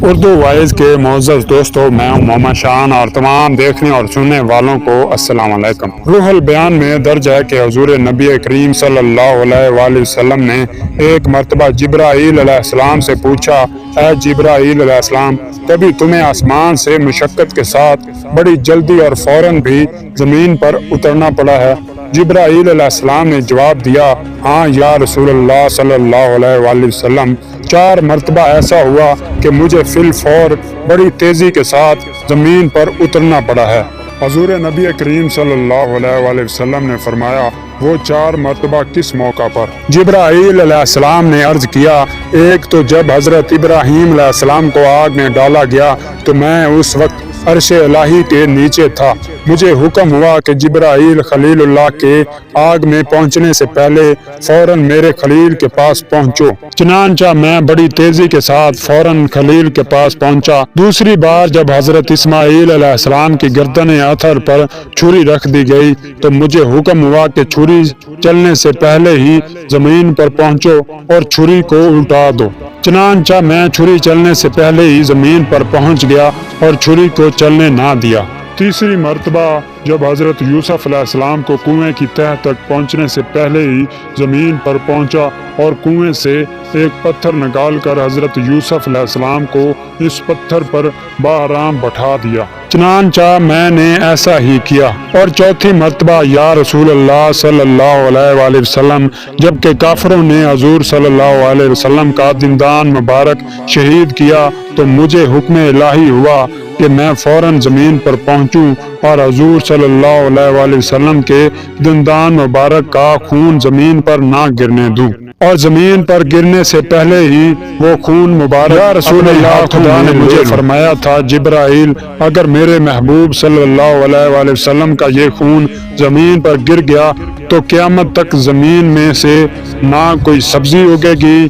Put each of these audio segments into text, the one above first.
Urdu wise کے معزز دوستوں، میں ہوں محمد شان اور تمام دیکھنے اور سننے والوں کو السلام علیکم۔ روح البیان میں درج ہے کہ حضور نبی کریم صلی اللہ علیہ وآلہ وسلم نے ایک مرتبہ جبرائیل علیہ السلام سے پوچھا، اے جبرائیل علیہ السلام، کبھی تمہیں آسمان سے مشقت کے ساتھ بڑی جلدی اور فوراً بھی زمین پر اترنا پڑا ہے؟ جبرائیل علیہ السلام نے جواب دیا، ہاں یا رسول اللہ صلی اللہ علیہ وآلہ وسلم، 4 مرتبہ ایسا ہوا کہ مجھے فی الفور بڑی تیزی کے ساتھ زمین پر اترنا پڑا ہے۔ حضور نبی کریم صلی اللہ علیہ وآلہ وسلم نے فرمایا، وہ 4 مرتبہ کس موقع پر؟ جبرائیل علیہ السلام نے عرض کیا، ایک تو جب حضرت ابراہیم علیہ السلام کو آگ میں ڈالا گیا تو میں اس وقت عرش الہی کے نیچے تھا، مجھے حکم ہوا کہ جبرائیل خلیل اللہ کے آگ میں پہنچنے سے پہلے فوراً میرے خلیل کے پاس پہنچو، چنانچہ میں بڑی تیزی کے ساتھ فوراً خلیل کے پاس پہنچا۔ دوسری بار جب حضرت اسماعیل علیہ السلام کی گردن اتھر پر چھری رکھ دی گئی تو مجھے حکم ہوا کہ چھری چلنے سے پہلے ہی زمین پر پہنچو اور چھری کو الٹا دو، چنانچہ میں چھری چلنے سے پہلے ہی زمین پر پہنچ گیا اور چھری کو چلنے نہ دیا۔ تیسری مرتبہ جب حضرت یوسف علیہ السلام کو کنویں کی تہہ تک پہنچنے سے پہلے ہی زمین پر پہنچا اور کنویں سے ایک پتھر نکال کر حضرت یوسف علیہ السلام کو اس پتھر پر بآرام بٹھا دیا، چنانچہ میں نے ایسا ہی کیا۔ اور چوتھی مرتبہ یا رسول اللہ صلی اللہ علیہ وآلہ وسلم، جبکہ کافروں نے حضور صلی اللہ علیہ وسلم کا دندان مبارک شہید کیا تو مجھے حکم الہی ہوا کہ میں فوراً زمین پر پہنچوں اور حضور صلی اللہ علیہ وآلہ وسلم کے دندان مبارک کا خون زمین پر نہ گرنے دوں، اور زمین پر گرنے سے پہلے ہی وہ خون مبارک یا رسول اللہ، خدا نے مجھے فرمایا تھا، جبرائیل، اگر میرے محبوب صلی اللہ علیہ وآلہ وسلم کا یہ خون زمین پر گر گیا تو قیامت تک زمین میں سے نہ کوئی سبزی اگے گی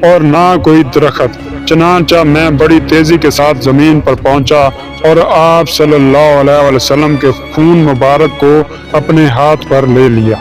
اور نہ کوئی درخت۔ چنانچہ میں بڑی تیزی کے ساتھ زمین پر پہنچا اور آپ صلی اللہ علیہ وسلم کے خون مبارک کو اپنے ہاتھ پر لے لیا۔